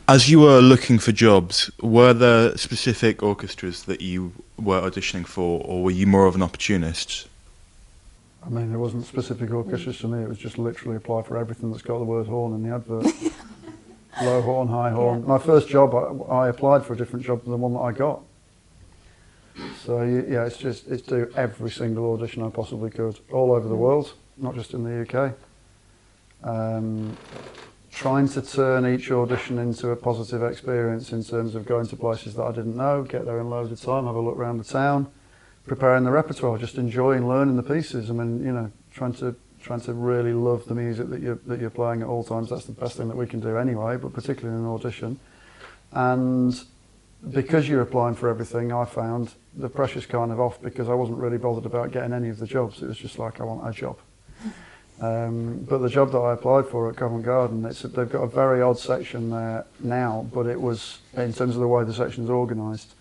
As you were looking for jobs, were there specific orchestras that you were auditioning for, or were you more of an opportunist? I mean, there wasn't specific orchestras for me. It was just literally apply for everything that's got the word horn in the advert. Low horn, high horn. Yeah. My first job, I applied for a different job than the one that I got. So yeah, it's do every single audition I possibly could, all over the world, not just in the UK. Trying to turn each audition into a positive experience in terms of going to places that I didn't know, get there in loads of time, have a look around the town, preparing the repertoire, just enjoying learning the pieces. I mean, you know, trying to really love the music that you're playing at all times. That's the best thing that we can do anyway, but particularly in an audition. And because you're applying for everything, I found the pressure's kind of off because I wasn't really bothered about getting any of the jobs. It was just like, I want a job. But the job that I applied for at Covent Garden, they've got a very odd section there now, but it was, in terms of the way the section's organised.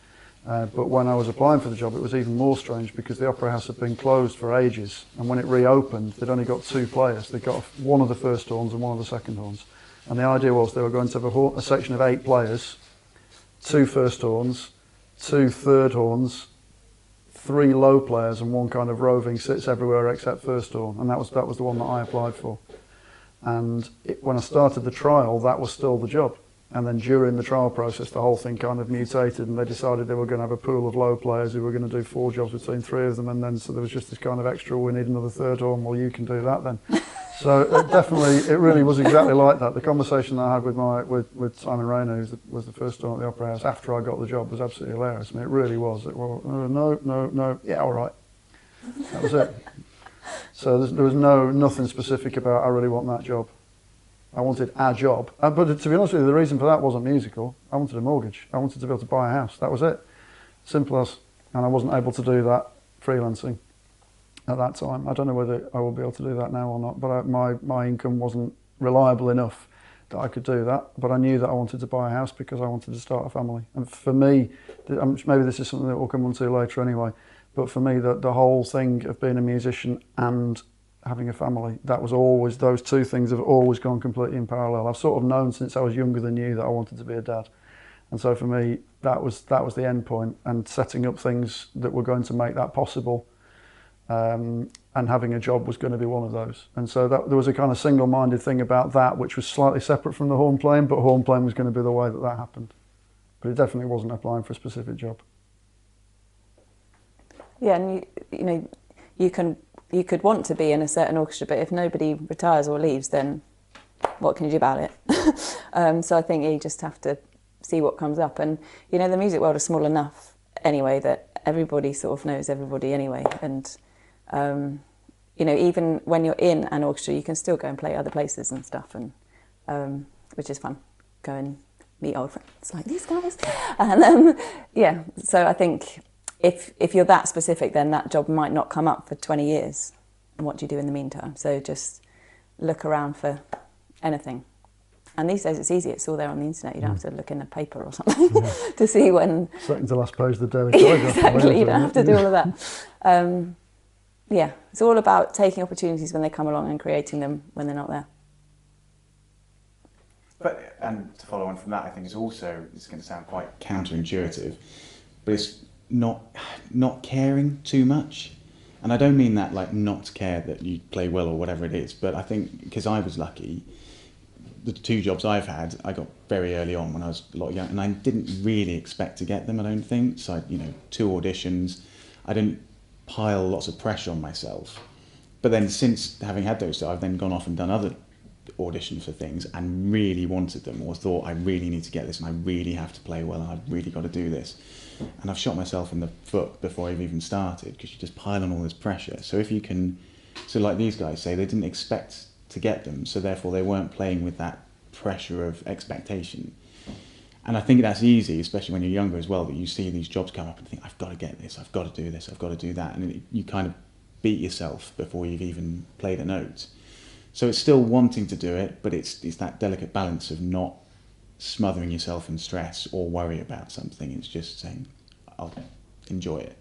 But when I was applying for the job, it was even more strange because the Opera House had been closed for ages. And when it reopened, they'd only got 2 players. They got one of the first horns and one of the second horns. And the idea was they were going to have a section of 8 players, 2 first horns, 2 third horns, 3 low players, and 1 kind of roving sits everywhere except first horn. And that was the one that I applied for. And when I started the trial, that was still the job. And then during the trial process, the whole thing kind of mutated, and they decided they were going to have a pool of low players who were going to do 4 jobs between 3 of them. And then so there was just this kind of extra, we need another third horn, well, you can do that then. So it really was exactly like that. The conversation that I had with Simon Rayner, who was the first horn at the Opera House, after I got the job, was absolutely hilarious. I mean, it really was. No, yeah, all right. That was it. So there was nothing specific about, I really want that job. I wanted a job. But to be honest with you, the reason for that wasn't musical. I wanted a mortgage. I wanted to be able to buy a house. That was it. Simple as. And I wasn't able to do that freelancing at that time. I don't know whether I will be able to do that now or not, but my income wasn't reliable enough that I could do that. But I knew that I wanted to buy a house because I wanted to start a family. And for me, maybe this is something that we'll come on to later anyway, but for me, the whole thing of being a musician and having a family, that was always, those 2 things have always gone completely in parallel. I've sort of known since I was younger than you that I wanted to be a dad. And so for me, that was the end point, and setting up things that were going to make that possible, and having a job was going to be one of those. And so there was a kind of single-minded thing about that, which was slightly separate from the horn playing, but horn playing was going to be the way that happened. But it definitely wasn't applying for a specific job. Yeah, and you know, you could want to be in a certain orchestra, but if nobody retires or leaves, then what can you do about it? So I think you just have to see what comes up. And, you know, the music world is small enough anyway that everybody sort of knows everybody anyway. And, you know, even when you're in an orchestra, you can still go and play other places and stuff, and which is fun. Go and meet old friends like these guys. And, yeah, so I think if you're that specific, then that job might not come up for 20 years. And what do you do in the meantime? So just look around for anything. And these days it's easy, it's all there on the internet. You don't have to look in a paper or something to see when... Second to last page of the Daily Telegraph. Exactly, you don't have to do all of that. Yeah, it's all about taking opportunities when they come along and creating them when they're not there. But, and to follow on from that, I think it's going to sound quite counterintuitive, but it's not caring too much. And I don't mean that like not care that you play well or whatever it is, but I think because I was lucky, the 2 jobs I've had, I got very early on when I was a lot young, and I didn't really expect to get them, I don't think. So, 2 auditions, I didn't pile lots of pressure on myself. But then since having had those 2, I've then gone off and done other auditions for things and really wanted them, or thought I really need to get this and I really have to play well and I've really got to do this. And I've shot myself in the foot before I've even started, because you just pile on all this pressure. So if you can, so like these guys say, they didn't expect to get them, so therefore they weren't playing with that pressure of expectation. And I think that's easy, especially when you're younger as well, that you see these jobs come up and think, I've got to get this, I've got to do this, I've got to do that, and you kind of beat yourself before you've even played a note. So it's still wanting to do it, but it's that delicate balance of not smothering yourself in stress or worry about something. It's just saying, I'll enjoy it.